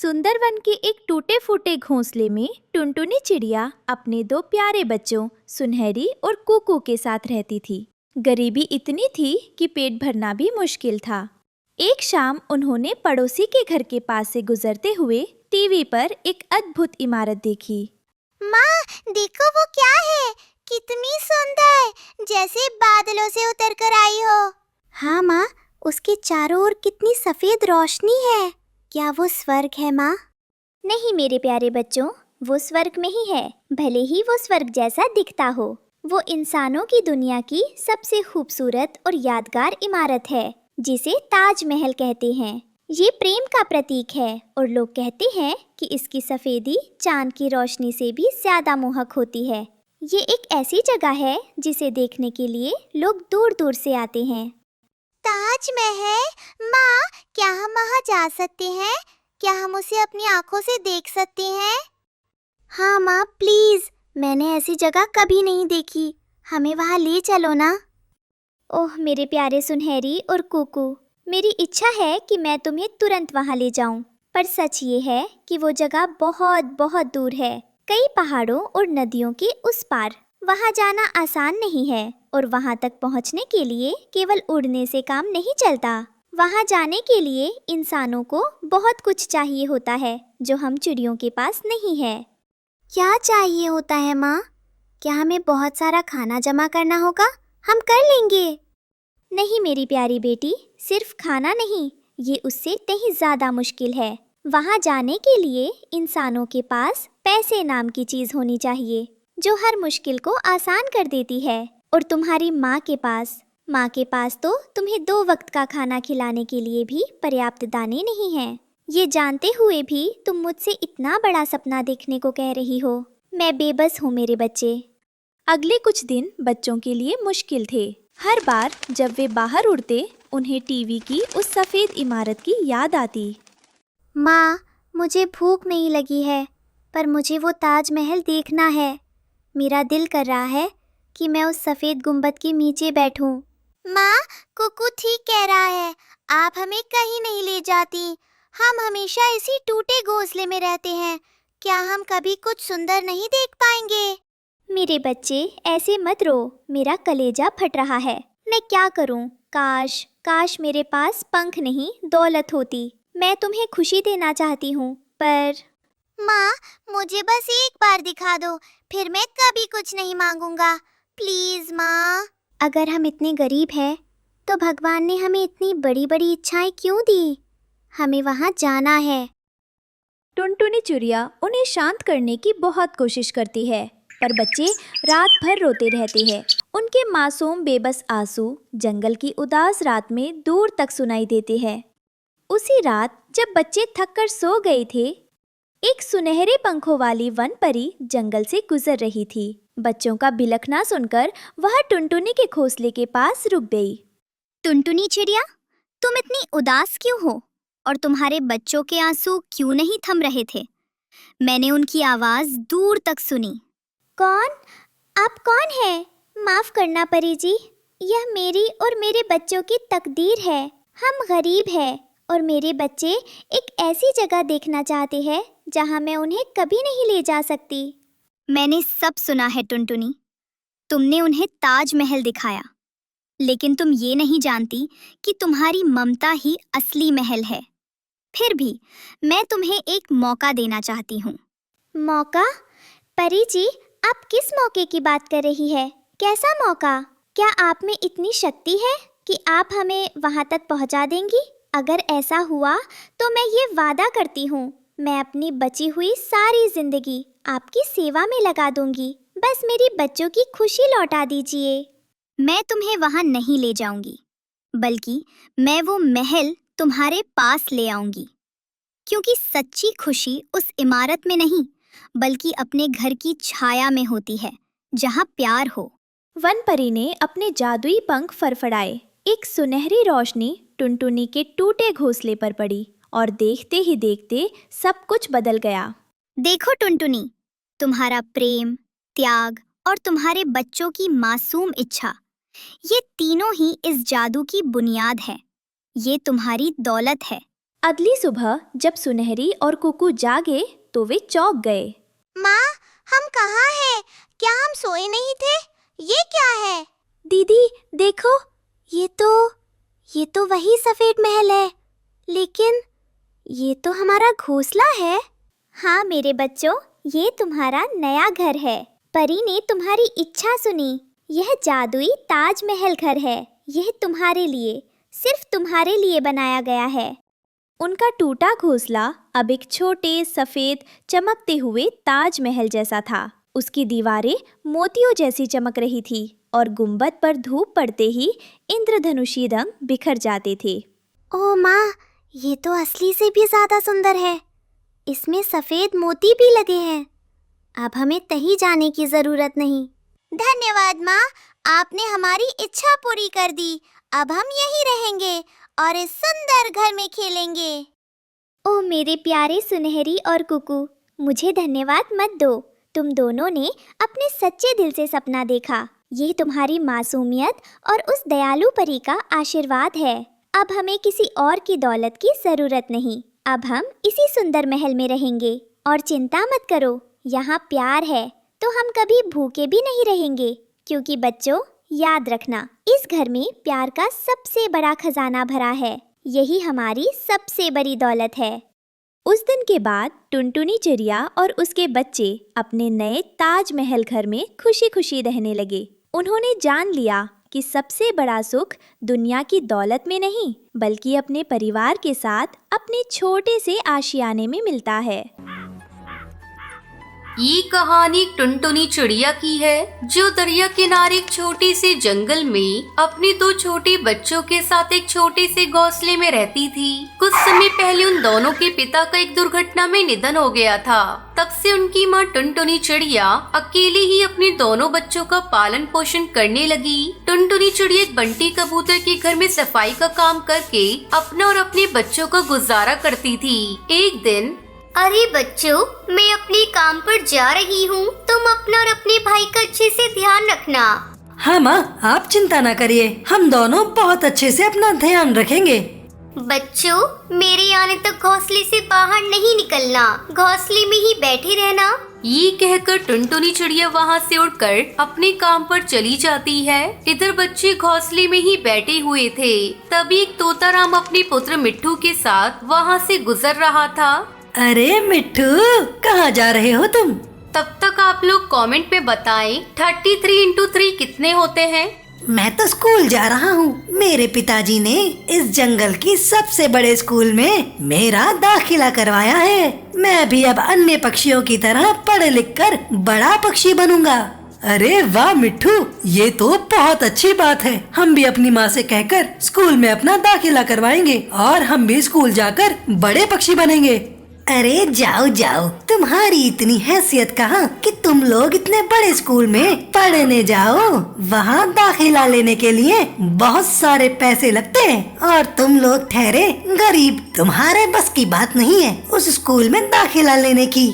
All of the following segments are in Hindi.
सुंदरवन के एक टूटे फूटे घोंसले में टुनटुनी चिड़िया अपने दो प्यारे बच्चों सुनहरी और कुकू के साथ रहती थी। गरीबी इतनी थी कि पेट भरना भी मुश्किल था। एक शाम उन्होंने पड़ोसी के घर के पास से गुजरते हुए टीवी पर एक अद्भुत इमारत देखी। माँ, देखो वो क्या है, कितनी सुंदर, जैसे बादलों से उतर कर आई हो। हाँ माँ, उसके चारों ओर कितनी सफेद रोशनी है। क्या वो स्वर्ग है माँ? नहीं मेरे प्यारे बच्चों, वो स्वर्ग में ही है, भले ही वो स्वर्ग जैसा दिखता हो। वो इंसानों की दुनिया की सबसे खूबसूरत और यादगार इमारत है, जिसे ताजमहल कहते हैं। ये प्रेम का प्रतीक है और लोग कहते हैं कि इसकी सफेदी चांद की रोशनी से भी ज्यादा मोहक होती है। ये एक ऐसी जगह है जिसे देखने के लिए लोग दूर दूर से आते हैं। ताजमहल? माँ, क्या हम वहाँ जा सकते हैं? क्या हम उसे अपनी आंखों से देख सकते हैं? हाँ माँ, प्लीज, मैंने ऐसी जगह कभी नहीं देखी, हमें वहाँ ले चलो ना। ओह मेरे प्यारे सुनहरी और कुकू, मेरी इच्छा है कि मैं तुम्हें तुरंत वहाँ ले जाऊं, पर सच ये है कि वो जगह बहुत बहुत दूर है, कई पहाड़ों और नदियों के उस पार। वहाँ जाना आसान नहीं है और वहाँ तक पहुँचने के लिए केवल उड़ने से काम नहीं चलता। वहाँ जाने के लिए इंसानों को बहुत कुछ चाहिए होता है जो हम चिड़ियों के पास नहीं है। क्या चाहिए होता है माँ? क्या हमें बहुत सारा खाना जमा करना होगा? हम कर लेंगे। नहीं मेरी प्यारी बेटी, सिर्फ खाना नहीं, ये उससे कहीं ज्यादा मुश्किल है। वहाँ जाने के लिए इंसानों के पास पैसे नाम की चीज होनी चाहिए, जो हर मुश्किल को आसान कर देती है। और तुम्हारी माँ के पास तो तुम्हें 2 वक्त का खाना खिलाने के लिए भी पर्याप्त दाने नहीं हैं। ये जानते हुए भी तुम मुझसे इतना बड़ा सपना देखने को कह रही हो। मैं बेबस हूँ मेरे बच्चे। अगले कुछ दिन बच्चों के लिए मुश्किल थे। हर बार जब वे बाहर उड़ते, उन्हें टीवी की उस सफेद इमारत की याद आती। माँ, मुझे भूख नहीं लगी है, पर मुझे वो ताजमहल देखना है। मेरा दिल कर रहा है कि मैं उस सफेद गुंबद के नीचे बैठूं। माँ, कुकू ठीक कह रहा है, आप हमें कहीं नहीं ले जाती। हम हमेशा इसी टूटे घोंसले में रहते हैं। क्या हम कभी कुछ सुंदर नहीं देख पाएंगे? मेरे बच्चे ऐसे मत रो, मेरा कलेजा फट रहा है। मैं क्या करूं? काश मेरे पास पंख नहीं दौलत होती। मैं तुम्हें खुशी देना चाहती हूँ, पर माँ, मुझे बस एक बार दिखा दो, फिर मैं कभी कुछ नहीं मांगूंगा। प्लीज माँ। अगर हम इतने गरीब हैं, तो भगवान ने हमें इतनी बड़ी बड़ी इच्छाएं क्यों दी? हमें वहाँ जाना है। टुनटुनी चिड़िया उन्हें शांत करने की बहुत कोशिश करती है, पर बच्चे रात भर रोते रहते हैं। उनके मासूम बेबस आंसू जंगल की उदास रात में दूर तक सुनाई देते हैं। उसी रात जब बच्चे थक कर सो गए थे, एक सुनहरे पंखों वाली वन परी जंगल से गुजर रही थी। बच्चों का बिलखना सुनकर वह टुनटुनी के घोंसले के पास रुक गई। टुनटुनी चिड़िया, तुम इतनी उदास क्यों हो? और तुम्हारे बच्चों के आंसू क्यों नहीं थम रहे थे? मैंने उनकी आवाज दूर तक सुनी। कौन? आप कौन है? माफ करना परी जी, यह मेरी और मेरे बच्चों की तकदीर है। हम गरीब हैं और मेरे बच्चे एक ऐसी जगह देखना चाहते हैं जहां मैं उन्हें कभी नहीं ले जा सकती। मैंने सब सुना है टुनटुनी, तुमने उन्हें ताजमहल दिखाया, लेकिन तुम ये नहीं जानती कि तुम्हारी ममता ही असली महल है। फिर भी मैं तुम्हें एक मौका देना चाहती हूँ। मौका? परी जी, आप किस मौके की बात कर रही है? कैसा मौका? क्या आप में इतनी शक्ति है कि आप हमें वहां तक पहुंचा देंगी? अगर ऐसा हुआ तो मैं ये वादा करती हूँ, मैं अपनी बची हुई सारी जिंदगी आपकी सेवा में लगा दूंगी। बस मेरी बच्चों की खुशी लौटा दीजिए। मैं तुम्हें वहां नहीं ले जाऊंगी, बल्कि मैं वो महल तुम्हारे पास ले आऊंगी, क्योंकि सच्ची खुशी उस इमारत में नहीं, बल्कि अपने घर की छाया में होती है, जहां प्यार हो। वन परी ने अपने जादुई पंख फड़फड़ाए। एक सुनहरी रोशनी टुनटुनी के टूटे घोंसले पर पड़ी और देखते ही देखते सब कुछ बदल गया। देखो टुनटुनी, तुम्हारा प्रेम, त्याग और तुम्हारे बच्चों की मासूम इच्छा, ये तीनों ही इस जादू की बुनियाद है। ये तुम्हारी दौलत है। अगली सुबह जब सुनहरी और कुकू जागे तो वे चौंक गए। माँ, हम कहाँ हैं? क्या हम सोए नहीं थे? ये क्या है? दीदी देखो, ये तो वही सफेद महल है, लेकिन ये तो हमारा घोंसला है। हाँ मेरे बच्चों, ये तुम्हारा नया घर है। परी ने तुम्हारी इच्छा सुनी। यह जादुई ताजमहल घर है। यह तुम्हारे लिए, सिर्फ तुम्हारे लिए बनाया गया है। उनका टूटा घोंसला अब एक छोटे सफेद चमकते हुए ताजमहल जैसा था। उसकी दीवारें मोतियों जैसी चमक रही थी और गुंबद पर धूप पड़ते ही इंद्रधनुषी रंग बिखर जाते थे। ओह माँ, ये तो असली से भी ज्यादा सुंदर है। इसमें सफेद मोती भी लगे हैं। अब हमें कहीं जाने की जरूरत नहीं। धन्यवाद माँ, आपने हमारी इच्छा पूरी कर दी। अब हम यहीं रहेंगे और इस सुंदर घर में खेलेंगे। ओ मेरे प्यारे सुनहरी और कुकू, मुझे धन्यवाद मत दो। तुम दोनों ने अपने सच्चे दिल से सपना देखा। ये तुम्हारी मासूमियत और उस दयालु परी का आशीर्वाद है। अब हमें किसी और की दौलत की जरूरत नहीं। अब हम इसी सुंदर महल में रहेंगे। और चिंता मत करो, यहाँ प्यार है तो हम कभी भूखे भी नहीं रहेंगे। क्योंकि बच्चों, याद रखना, इस घर में प्यार का सबसे बड़ा खजाना भरा है। यही हमारी सबसे बड़ी दौलत है। उस दिन के बाद टुनटुनी चिड़िया और उसके बच्चे अपने नए ताजमहल घर में खुशी खुशी रहने लगे। उन्होंने जान लिया कि सबसे बड़ा सुख दुनिया की दौलत में नहीं, बल्कि अपने परिवार के साथ अपने छोटे से आशियाने में मिलता है। ये कहानी टुनटुनी चिड़िया की है, जो दरिया किनारे एक छोटे से जंगल में अपने दो छोटे बच्चों के साथ एक छोटे से घोंसले में रहती थी। कुछ समय पहले उन दोनों के पिता का एक दुर्घटना में निधन हो गया था। तब से उनकी माँ टुनटुनी चिड़िया अकेले ही अपने दोनों बच्चों का पालन पोषण करने लगी। टुनटुनी चिड़िया एक बंटी कबूतर के घर में सफाई का काम करके अपना और अपने बच्चों का गुजारा करती थी। एक दिन, अरे बच्चों, मैं अपने काम पर जा रही हूँ। तुम अपना और अपने भाई का अच्छे से ध्यान रखना। हाँ माँ, आप चिंता न करिए, हम दोनों बहुत अच्छे से अपना ध्यान रखेंगे। बच्चों, मेरे आने तक घोंसले से बाहर नहीं निकलना। घोंसले में ही बैठे रहना। ये कहकर टुनटुनी चिड़िया वहाँ से उड़कर अपने काम पर चली जाती है। इधर बच्चे घोंसले में ही बैठे हुए थे। तभी एक तोताराम अपने पुत्र मिट्ठू के साथ वहाँ से गुजर रहा था। अरे मिट्ठू, कहाँ जा रहे हो तुम? तब तक आप लोग कमेंट में बताएं 33 इंटू 3 कितने होते हैं। मैं तो स्कूल जा रहा हूँ। मेरे पिताजी ने इस जंगल की सबसे बड़े स्कूल में मेरा दाखिला करवाया है। मैं भी अब अन्य पक्षियों की तरह पढ़ लिख कर बड़ा पक्षी बनूंगा। अरे वाह मिट्ठू, ये तो बहुत अच्छी बात है। हम भी अपनी माँ से कहकर स्कूल में अपना दाखिला करवाएंगे और हम भी स्कूल जाकर बड़े पक्षी बनेंगे। अरे जाओ जाओ, तुम्हारी इतनी हैसियत कहाँ कि तुम लोग इतने बड़े स्कूल में पढ़ने जाओ। वहाँ दाखिला लेने के लिए बहुत सारे पैसे लगते हैं और तुम लोग ठहरे गरीब। तुम्हारे बस की बात नहीं है उस स्कूल में दाखिला लेने की।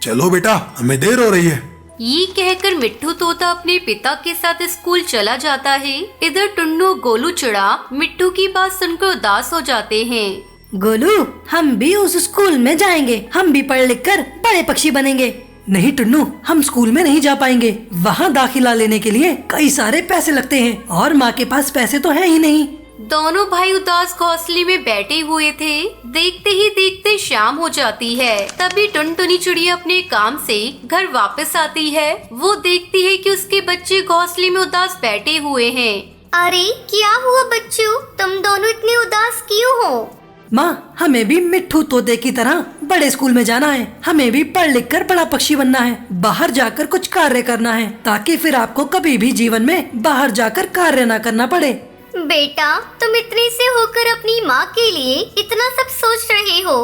चलो बेटा, हमें देर हो रही है। ये कहकर मिट्ठू तोता अपने पिता के साथ स्कूल चला जाता है। इधर टुन्नू गोलू चिड़ा मिट्ठू की बात सुनकर उदास हो जाते हैं। गोलू, हम भी उस स्कूल में जाएंगे। हम भी पढ़ लिख कर बड़े पक्षी बनेंगे। नहीं टुन्नू, हम स्कूल में नहीं जा पाएंगे। वहाँ दाखिला लेने के लिए कई सारे पैसे लगते हैं और माँ के पास पैसे तो है ही नहीं। दोनों भाई उदास घोंसले में बैठे हुए थे। देखते ही देखते शाम हो जाती है। तभी टुनटुनी चिड़िया अपने काम से घर वापस आती है। वो देखती है कि उसके बच्चे घोंसले में उदास बैठे हुए हैं। अरे क्या हुआ बच्चों, तुम दोनों इतने उदास क्यों हो? माँ, हमें भी मिट्ठू तोते की तरह बड़े स्कूल में जाना है। हमें भी पढ़ लिख कर बड़ा पक्षी बनना है। बाहर जाकर कुछ कार्य करना है ताकि फिर आपको कभी भी जीवन में बाहर जाकर कार्य न करना पड़े। बेटा, तुम इतने से होकर अपनी माँ के लिए इतना सब सोच रहे हो।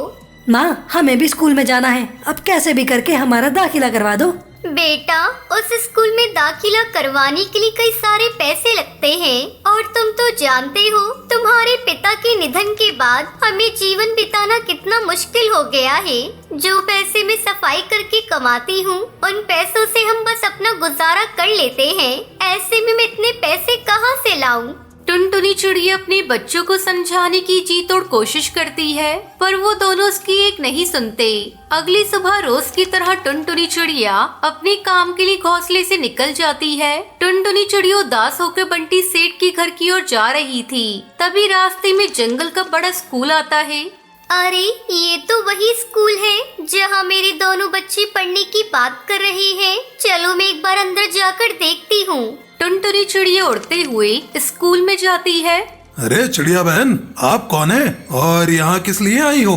माँ, हमें भी स्कूल में जाना है। अब कैसे भी करके हमारा दाखिला करवा दो। बेटा, उस स्कूल में दाखिला करवाने के लिए कई सारे पैसे लगते हैं और तुम तो जानते हो, तुम्हारे पिता के निधन के बाद हमें जीवन बिताना कितना मुश्किल हो गया है। जो पैसे मैं सफाई करके कमाती हूँ, उन पैसों से हम बस अपना गुजारा कर लेते हैं। ऐसे में मैं इतने पैसे कहाँ से लाऊं? टुनटुनी चिड़िया अपने बच्चों को समझाने की जी तोड़ कोशिश करती है, पर वो दोनों उसकी एक नहीं सुनते। अगली सुबह रोज की तरह टुनटुनी चिड़िया अपने काम के लिए घोंसले से निकल जाती है। टुनटुनी चिड़िया उदास होकर बंटी सेठ के घर की ओर जा रही थी। तभी रास्ते में जंगल का बड़ा स्कूल आता है। अरे ये तो वही स्कूल है जहाँ मेरे दोनों बच्चे पढ़ने की बात कर रहे हैं। चलो मैं एक बार अंदर जाकर देखती हूँ। टुनटुनी चिड़िया उड़ते हुए स्कूल में जाती है। अरे चिड़िया बहन, आप कौन है और यहाँ किस लिए आई हो?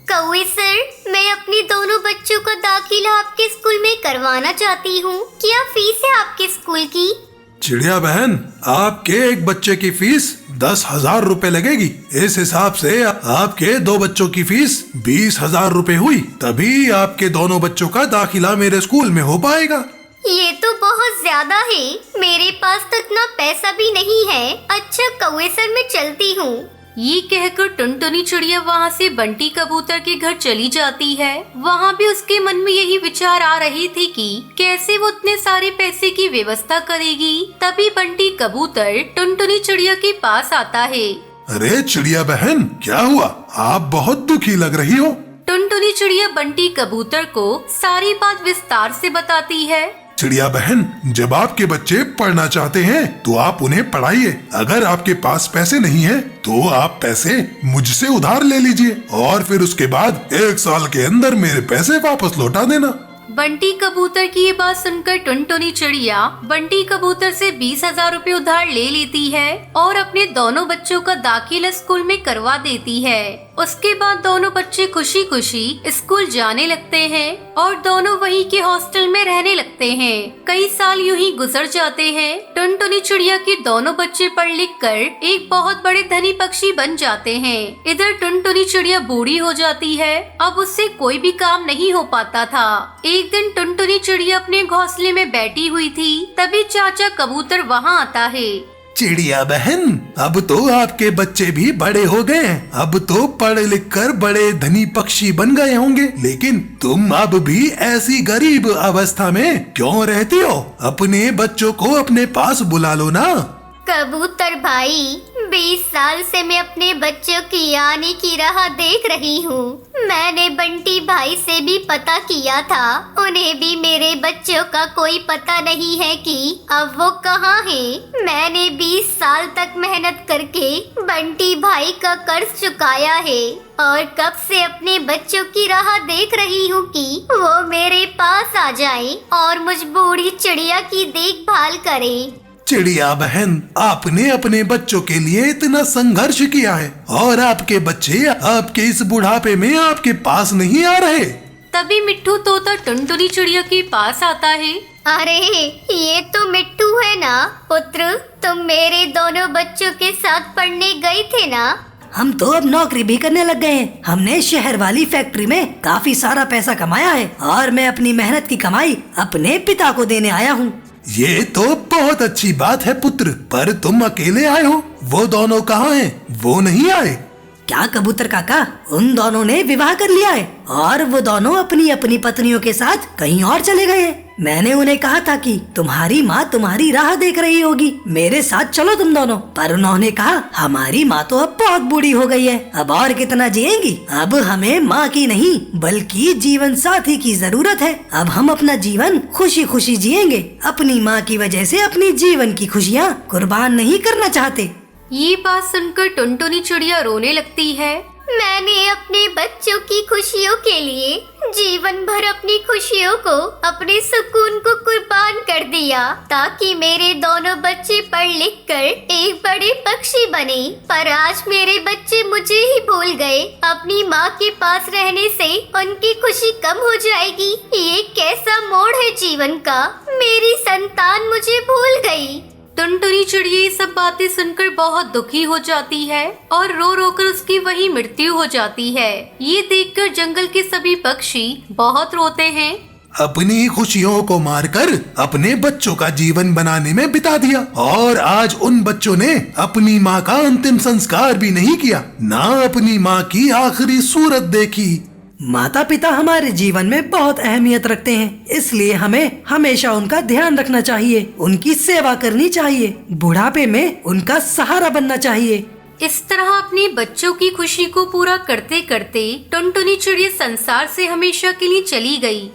कौवे सर, मैं अपने दोनों बच्चों का दाखिला आपके स्कूल में करवाना चाहती हूँ। क्या फीस है आपके स्कूल की? चिड़िया बहन, आपके एक बच्चे की फीस 10,000 रुपए लगेगी। इस हिसाब से आपके 2 बच्चों की फीस 20,000 रुपए हुई। तभी आपके दोनों बच्चों का दाखिला मेरे स्कूल में हो पाएगा। ये तो बहुत ज्यादा है, मेरे पास तो इतना पैसा भी नहीं है। अच्छा कौवे सर, मैं चलती हूँ। ये कहकर टुनटुनी चिड़िया वहाँ से बंटी कबूतर के घर चली जाती है। वहाँ भी उसके मन में यही विचार आ रहे थे कि कैसे वो उतने सारे पैसे की व्यवस्था करेगी। तभी बंटी कबूतर टुनटुनी चिड़िया के पास आता है। अरे चिड़िया बहन, क्या हुआ? आप बहुत दुखी लग रही हो। टुनटुनी चिड़िया बंटी कबूतर को सारी बात विस्तार से बताती है। चिड़िया बहन, जब आपके बच्चे पढ़ना चाहते हैं तो आप उन्हें पढ़ाइए। अगर आपके पास पैसे नहीं है तो आप पैसे मुझसे उधार ले लीजिए और फिर उसके बाद 1 साल के अंदर मेरे पैसे वापस लौटा देना। बंटी कबूतर की ये बात सुनकर टुनटुनी चिड़िया बंटी कबूतर से 20,000 रुपए उधार ले लेती है और अपने दोनों बच्चों का दाखिला स्कूल में करवा देती है। उसके बाद दोनों बच्चे खुशी खुशी स्कूल जाने लगते हैं और दोनों वहीं के हॉस्टल में रहने लगते हैं। कई साल यूं ही गुजर जाते हैं। टुनटुनी चिड़िया के दोनों बच्चे पढ़ लिख कर एक बहुत बड़े धनी पक्षी बन जाते हैं। इधर टुनटुनी चिड़िया बूढ़ी हो जाती है। अब उससे कोई भी काम नहीं हो पाता था। एक दिन टुनटुनी चिड़िया अपने घोंसले में बैठी हुई थी, तभी चाचा कबूतर वहाँ आता है। चिड़िया बहन, अब तो आपके बच्चे भी बड़े हो गए हैं। अब तो पढ़ लिख कर बड़े धनी पक्षी बन गए होंगे, लेकिन तुम अब भी ऐसी गरीब अवस्था में क्यों रहती हो? अपने बच्चों को अपने पास बुला लो ना। कबूतर भाई, 20 साल से मैं अपने बच्चों की आने की राह देख रही हूँ। मैंने बंटी भाई से भी पता किया था, उन्हें भी मेरे बच्चों का कोई पता नहीं है कि अब वो कहाँ हैं। मैंने 20 साल तक मेहनत करके बंटी भाई का कर्ज चुकाया है और कब से अपने बच्चों की राह देख रही हूँ कि वो मेरे पास आ जाएं और मुझ बूढ़ी चिड़िया की देखभाल करें। चिड़िया बहन, आपने अपने बच्चों के लिए इतना संघर्ष किया है और आपके बच्चे आपके इस बुढ़ापे में आपके पास नहीं आ रहे। तभी मिट्ठू तोता टुनटुनी चिड़िया के पास आता है। अरे ये तो मिट्टू है ना पुत्र, तुम मेरे दोनों बच्चों के साथ पढ़ने गए थे ना? हम तो अब नौकरी भी करने लग गए हैं। हमने शहर वाली फैक्ट्री में काफी सारा पैसा कमाया है और मैं अपनी मेहनत की कमाई अपने पिता को देने आया हूँ। ये तो बहुत अच्छी बात है पुत्र, पर तुम अकेले आए हो, वो दोनों कहाँ हैं? वो नहीं आए क्या कबूतर काका? उन दोनों ने विवाह कर लिया है और वो दोनों अपनी अपनी पत्नियों के साथ कहीं और चले गए हैं। मैंने उन्हें कहा था कि तुम्हारी माँ तुम्हारी राह देख रही होगी, मेरे साथ चलो तुम दोनों, पर उन्होंने कहा हमारी माँ तो अब बहुत बूढ़ी हो गई है, अब और कितना जिएंगी। अब हमें माँ की नहीं बल्कि जीवन साथी की जरूरत है। अब हम अपना जीवन खुशी खुशी जिएंगे, अपनी माँ की वजह से अपनी जीवन की खुशियाँ कुर्बान नहीं करना चाहते। ये बात सुनकर टुनटुनी चिड़िया रोने लगती है। मैंने अपने बच्चों की खुशियों के लिए जीवन भर अपनी खुशियों को, अपने सुकून को कुर्बान कर दिया ताकि मेरे दोनों बच्चे पढ़ लिख कर एक बड़े पक्षी बने। पर आज मेरे बच्चे मुझे ही भूल गए। अपनी माँ के पास रहने से उनकी खुशी कम हो जाएगी। ये कैसा मोड़ है जीवन का? मेरी संतान मुझे भूल गई। टुनटुनी चिड़िया ये सब बातें सुनकर बहुत दुखी हो जाती है और रो रो कर उसकी वही मृत्यु हो जाती है। ये देखकर जंगल के सभी पक्षी बहुत रोते हैं। अपनी खुशियों को मारकर अपने बच्चों का जीवन बनाने में बिता दिया और आज उन बच्चों ने अपनी माँ का अंतिम संस्कार भी नहीं किया, ना अपनी माँ की आखिरी सूरत देखी। माता पिता हमारे जीवन में बहुत अहमियत रखते हैं, इसलिए हमें हमेशा उनका ध्यान रखना चाहिए, उनकी सेवा करनी चाहिए, बुढ़ापे में उनका सहारा बनना चाहिए। इस तरह अपने बच्चों की खुशी को पूरा करते करते टुनटुनी चिड़िया संसार से हमेशा के लिए चली गई।